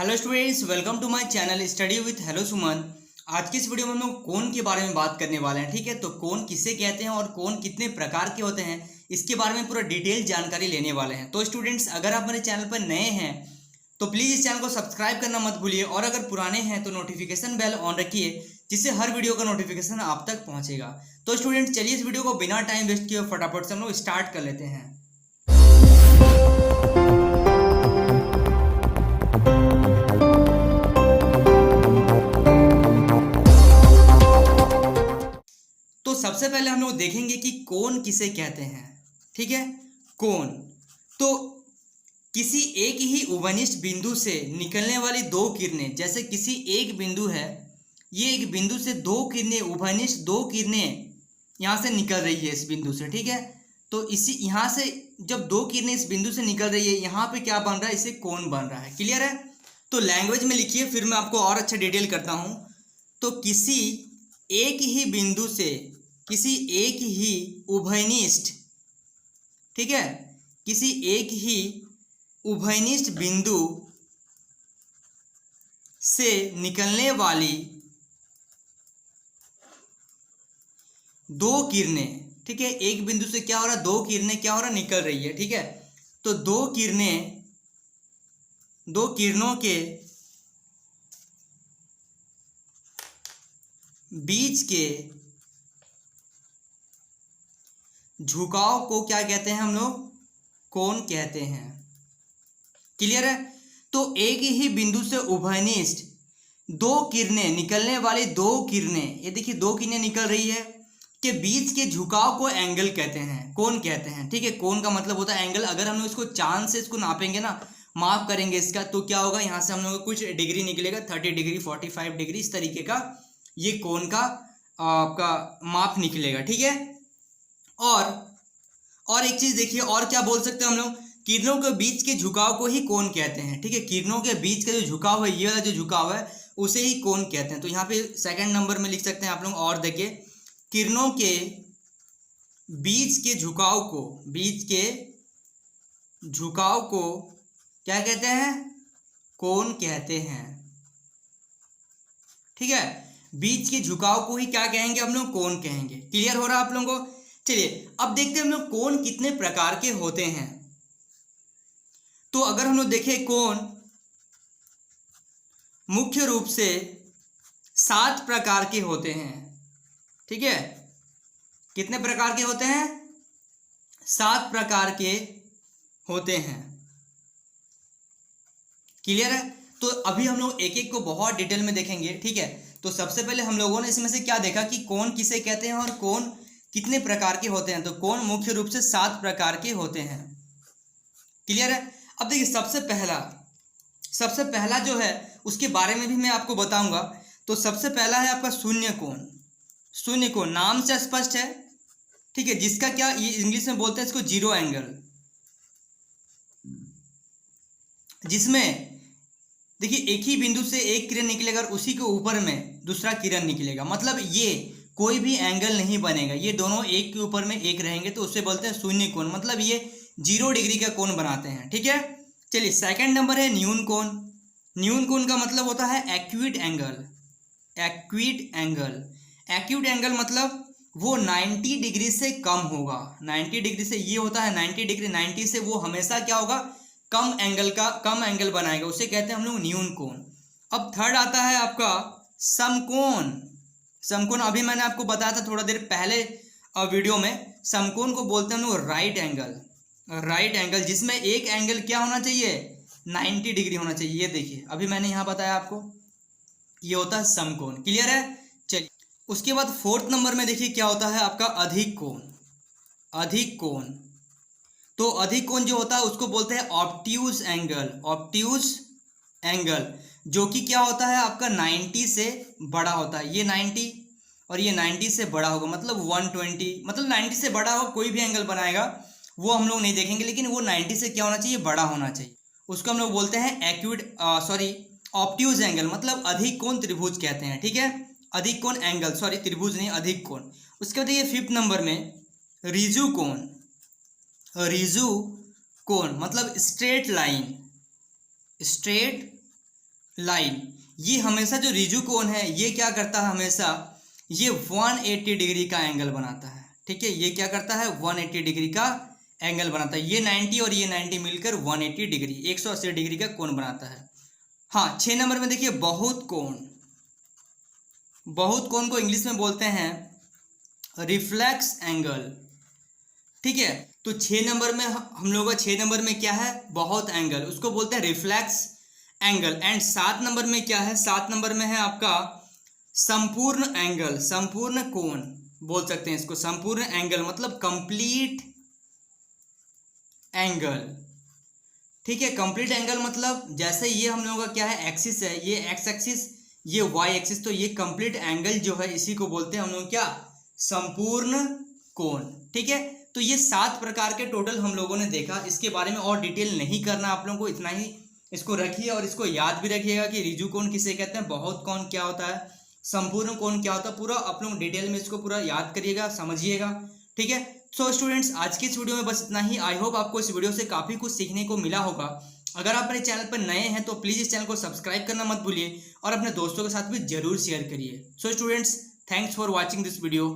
Hello students, welcome to my channel study with hello Suman. आज की इस वीडियो में हम लोग कोन के बारे में बात करने वाले हैं। ठीक है, तो कोन किसे कहते हैं और कोन कितने प्रकार के होते हैं, इसके बारे में पूरा डिटेल जानकारी लेने वाले हैं। तो स्टूडेंट्स, अगर आप हमारे चैनल पर नए हैं तो प्लीज़ इस चैनल को सब्सक्राइब करना मत भूलिए, और अगर पुराने हैं तो नोटिफिकेशन बेल ऑन रखिए, जिससे हर वीडियो का नोटिफिकेशन आप तक पहुंचेगा। तो स्टूडेंट्स, चलिए इस वीडियो को बिना टाइम वेस्ट किए फटाफट से हम लोग स्टार्ट कर लेते हैं। तो सबसे पहले हम लोग देखेंगे कि कोन किसे कहते हैं। ठीक है, कोन तो किसी एक ही उभयनिष्ठ बिंदु से निकलने वाली दो किरणें, जैसे किसी एक बिंदु है, ये एक बिंदु से दो किरणें, उभयनिष्ठ दो किरणें यहाँ से निकल रही है इस बिंदु से। ठीक है, तो इसी यहाँ से जब दो किरणें इस बिंदु से निकल रही है, यहाँ पे क्या बन रहा है, इसे कोन बन रहा है। क्लियर है? तो लैंग्वेज में लिखिए, फिर मैं आपको और अच्छा डिटेल करता हूँ। तो किसी एक ही बिंदु से किसी एक ही उभयनिष्ठ, ठीक है, किसी एक ही उभयनिष्ठ बिंदु से निकलने वाली दो किरणें, ठीक है, एक बिंदु से क्या हो रहा है, दो किरणें क्या हो रहा है, निकल रही है। ठीक है, तो दो किरणों के बीच के झुकाव को क्या कहते हैं हम लोग, कोण कहते हैं। क्लियर है? तो एक ही बिंदु से उभयनिष्ठ दो किरणें, निकलने वाली दो किरणें, ये देखिए दो किरणें निकल रही है, के बीच के झुकाव को एंगल कहते हैं, कोण कहते हैं। ठीक है, कोण का मतलब होता है एंगल। अगर हम लोग इसको चांद से इसको नापेंगे ना, माप करेंगे इसका, तो क्या होगा, यहाँ से हम लोग को कुछ डिग्री निकलेगा, 30 डिग्री 45 डिग्री, इस तरीके का ये कोण का आपका माप निकलेगा। ठीक है, और एक चीज देखिए, और क्या बोल सकते हैं हम लोग, किरणों के बीच के झुकाव को ही कोण कहते हैं। ठीक है, किरणों के बीच का जो झुकाव है, ये वाला जो झुकाव है, उसे ही कोण कहते हैं। तो यहाँ पे सेकंड नंबर में लिख सकते हैं आप लोग, और देखिए किरणों के बीच के झुकाव को क्या कहते हैं, कोण कहते हैं। ठीक है, बीच के झुकाव को ही क्या कहेंगे हम लोग, कोण कहेंगे। क्लियर हो रहा है आप लोगों को? चलिए अब देखते हैं हम लोग कोण कितने प्रकार के होते हैं। तो अगर हम लोग देखें, कोण मुख्य रूप से 7 प्रकार के होते हैं। ठीक है, कितने प्रकार के होते हैं, 7 प्रकार के होते हैं। क्लियर है? तो अभी हम लोग एक एक को बहुत डिटेल में देखेंगे। ठीक है, तो सबसे पहले हम लोगों ने इसमें से क्या देखा कि कोण किसे कहते हैं और कोण कितने प्रकार के होते हैं। तो कोण मुख्य रूप से 7 प्रकार के होते हैं। क्लियर है? अब देखिए सबसे पहला जो है, उसके बारे में भी मैं आपको बताऊंगा। तो सबसे पहला है आपका शून्य कोण। शून्य कोण नाम से स्पष्ट है। ठीक है, जिसका क्या, ये इंग्लिश में बोलते हैं इसको जीरो एंगल, जिसमें देखिए एक ही बिंदु से एक किरण निकलेगा और उसी के ऊपर में दूसरा किरण निकलेगा, मतलब ये कोई भी एंगल नहीं बनेगा, ये दोनों एक के ऊपर में एक रहेंगे, तो उससे बोलते हैं शून्य कोण, मतलब ये 0 डिग्री का कोण बनाते हैं। ठीक है, चलिए सेकंड नंबर है न्यून कोण। न्यून कोण का मतलब होता है एक्यूट एंगल। एक्यूट एंगल मतलब वो 90 डिग्री से कम होगा। 90 डिग्री से ये होता है 90 डिग्री, 90 से वो हमेशा क्या होगा, कम एंगल बनाएगा, उसे कहते हैं हम लोग न्यून कोण। अब थर्ड आता है आपका समकोण। समकोण अभी मैंने आपको बताया था थोड़ा देर पहले वीडियो में, समकोण को बोलते हैं हम लोग राइट एंगल, जिसमें एक एंगल क्या होना चाहिए, 90 डिग्री होना चाहिए। ये देखिए अभी मैंने यहाँ बताया आपको, ये होता है समकोण। क्लियर है? चलिए उसके बाद फोर्थ नंबर में देखिए क्या होता है आपका अधिक कोण। तो अधिक कोण जो होता है उसको बोलते हैं ऑब्ट्यूज एंगल, जो कि क्या होता है आपका 90 से बड़ा होता है। ये 90 और ये 90 से बड़ा होगा, मतलब 120, मतलब 90 से बड़ा हो, कोई भी एंगल बनाएगा वो हम लोग नहीं देखेंगे, लेकिन वो 90 से क्या होना चाहिए, बड़ा होना चाहिए। उसको हम लोग बोलते हैं ऑब्ट्यूज एंगल, मतलब अधिक कोण त्रिभुज कहते हैं। ठीक है, अधिक कोण एंगल, त्रिभुज नहीं, अधिक कोण। उसके बाद ये फिफ्थ नंबर में रिजु कोण मतलब स्ट्रेट लाइन, ये हमेशा जो रिजु कोण है ये क्या करता है, हमेशा ये 180 डिग्री का एंगल बनाता है। ठीक है, ये क्या करता है, 180 डिग्री का एंगल बनाता है। ये 90 और ये 90 मिलकर 180 डिग्री, 180 डिग्री का कोण बनाता है। हाँ, 6 नंबर में देखिए बहुत कोण। बहुत कोण को इंग्लिश में बोलते हैं रिफ्लेक्स एंगल। ठीक है, तो 6 नंबर में हम लोगों का 6 नंबर में क्या है, बहुत एंगल, उसको बोलते हैं रिफ्लेक्स एंगल। एंड 7 नंबर में क्या है, 7 नंबर में है आपका संपूर्ण एंगल, संपूर्ण कोण बोल सकते हैं इसको। संपूर्ण एंगल मतलब कंप्लीट एंगल। ठीक है, कंप्लीट एंगल मतलब जैसे ये हम लोगों का क्या है, एक्सिस है, ये एक्स एक्सिस, ये वाई एक्सिस, तो ये कंप्लीट एंगल जो है इसी को बोलते हैं हम लोग क्या, संपूर्ण कोण। ठीक है, तो ये 7 प्रकार के टोटल हम लोगों ने देखा। इसके बारे में और डिटेल नहीं करना आप लोगों को, इतना ही इसको रखिए और इसको याद भी रखिएगा कि रिजु कोण किसे कहते हैं, बहुत कोण क्या होता है, संपूर्ण कोण क्या होता है, पूरा आप लोग डिटेल में इसको पूरा याद करिएगा, समझिएगा। ठीक है, सो स्टूडेंट्स आज की इस वीडियो में बस इतना ही। आई होप आपको इस वीडियो से काफ़ी कुछ सीखने को मिला होगा। अगर आप मेरे चैनल पर नए हैं तो प्लीज़ इस चैनल को सब्सक्राइब करना मत भूलिए और अपने दोस्तों के साथ भी जरूर शेयर करिए। So students, thanks for watching this video.